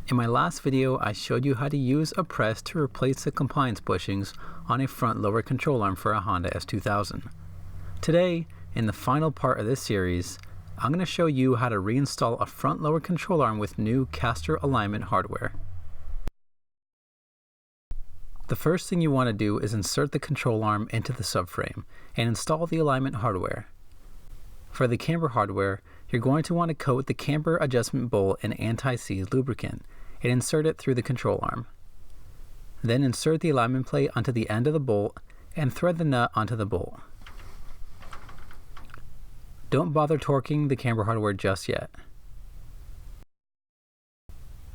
In my last video, I showed you how to use a press to replace the compliance bushings on a front lower control arm for a Honda S2000. Today, in the final part of this series, I'm going to show you how to reinstall a front lower control arm with new caster alignment hardware. The first thing you want to do is insert the control arm into the subframe and install the alignment hardware. For the camber hardware, you're going to want to coat the camber adjustment bolt in anti-seize lubricant and insert it through the control arm. Then insert the alignment plate onto the end of the bolt and thread the nut onto the bolt. Don't bother torquing the camber hardware just yet.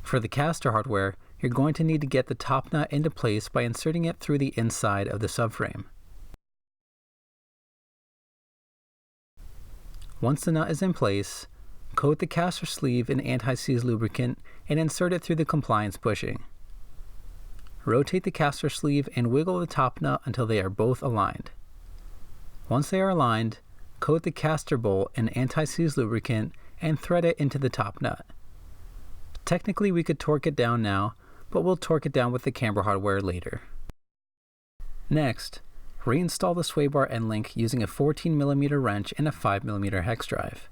For the caster hardware, you're going to need to get the top nut into place by inserting it through the inside of the subframe. Once the nut is in place, coat the caster sleeve in anti-seize lubricant and insert it through the compliance bushing. Rotate the caster sleeve and wiggle the top nut until they are both aligned. Once they are aligned, coat the caster bolt in anti-seize lubricant and thread it into the top nut. Technically we could torque it down now, but we'll torque it down with the camber hardware later. Next, reinstall the swaybar end link using a 14mm wrench and a 5mm hex drive.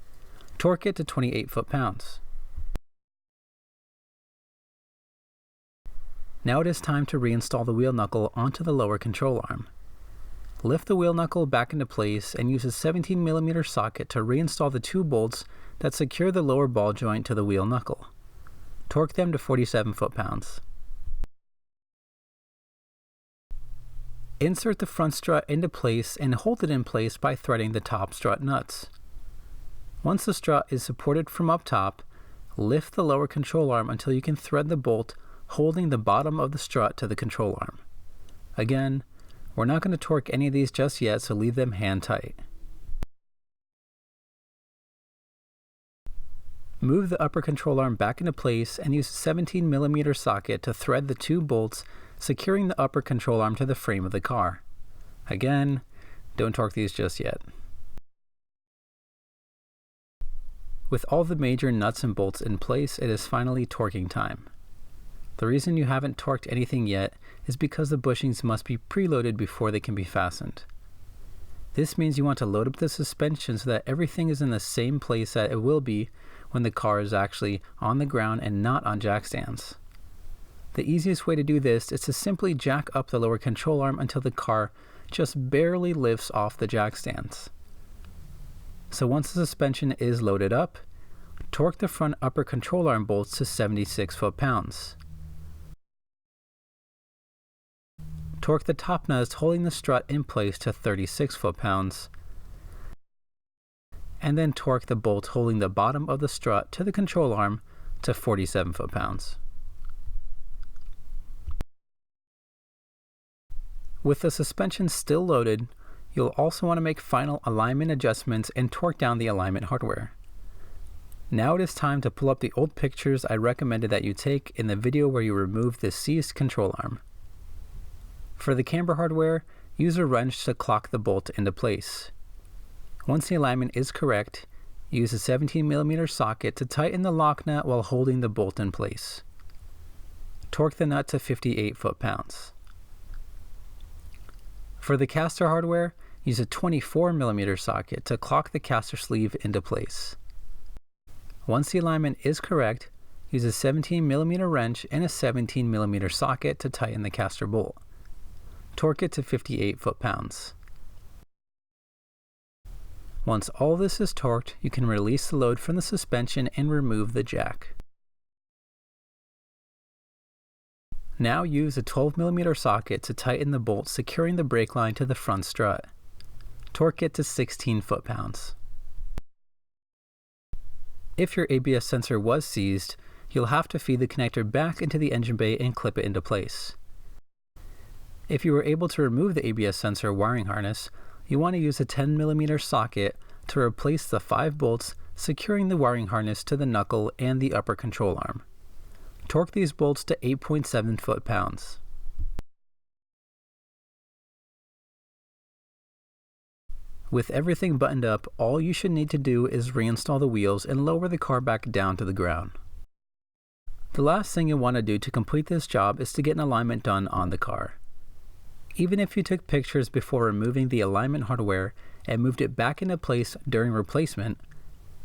Torque it to 28 foot-pounds. Now it is time to reinstall the wheel knuckle onto the lower control arm. Lift the wheel knuckle back into place and use a 17mm socket to reinstall the two bolts that secure the lower ball joint to the wheel knuckle. Torque them to 47 foot-pounds. Insert the front strut into place and hold it in place by threading the top strut nuts. Once the strut is supported from up top, lift the lower control arm until you can thread the bolt holding the bottom of the strut to the control arm. Again, we're not going to torque any of these just yet, so leave them hand tight. Move the upper control arm back into place and use a 17mm socket to thread the two bolts securing the upper control arm to the frame of the car. Again, don't torque these just yet. With all the major nuts and bolts in place, it is finally torquing time. The reason you haven't torqued anything yet is because the bushings must be preloaded before they can be fastened. This means you want to load up the suspension so that everything is in the same place that it will be when the car is actually on the ground and not on jack stands. The easiest way to do this is to simply jack up the lower control arm until the car just barely lifts off the jack stands. So once the suspension is loaded up, torque the front upper control arm bolts to 76 foot-pounds. Torque the top nuts holding the strut in place to 36 foot-pounds. And then torque the bolt holding the bottom of the strut to the control arm to 47 foot-pounds. With the suspension still loaded, you'll also want to make final alignment adjustments and torque down the alignment hardware. Now it is time to pull up the old pictures I recommended that you take in the video where you remove the seized control arm. For the camber hardware, use a wrench to clock the bolt into place. Once the alignment is correct, use a 17mm socket to tighten the lock nut while holding the bolt in place. Torque the nut to 58 foot-pounds. For the caster hardware, use a 24mm socket to clock the caster sleeve into place. Once the alignment is correct, use a 17mm wrench and a 17mm socket to tighten the caster bolt. Torque it to 58 foot-pounds. Once all this is torqued, you can release the load from the suspension and remove the jack. Now use a 12mm socket to tighten the bolt securing the brake line to the front strut. Torque it to 16 foot-pounds. If your ABS sensor was seized, you'll have to feed the connector back into the engine bay and clip it into place. If you were able to remove the ABS sensor wiring harness, you want to use a 10mm socket to replace the 5 bolts securing the wiring harness to the knuckle and the upper control arm. Torque these bolts to 8.7 foot-pounds. With everything buttoned up, all you should need to do is reinstall the wheels and lower the car back down to the ground. The last thing you want to do to complete this job is to get an alignment done on the car. Even if you took pictures before removing the alignment hardware and moved it back into place during replacement,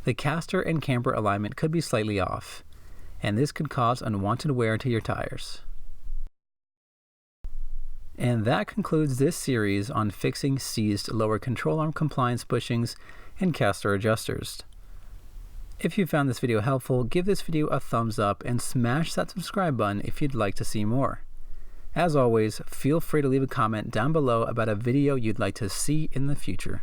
the caster and camber alignment could be slightly off, and this could cause unwanted wear to your tires. And that concludes this series on fixing seized lower control arm compliance bushings and caster adjusters. If you found this video helpful, give this video a thumbs up and smash that subscribe button if you'd like to see more. As always, feel free to leave a comment down below about a video you'd like to see in the future.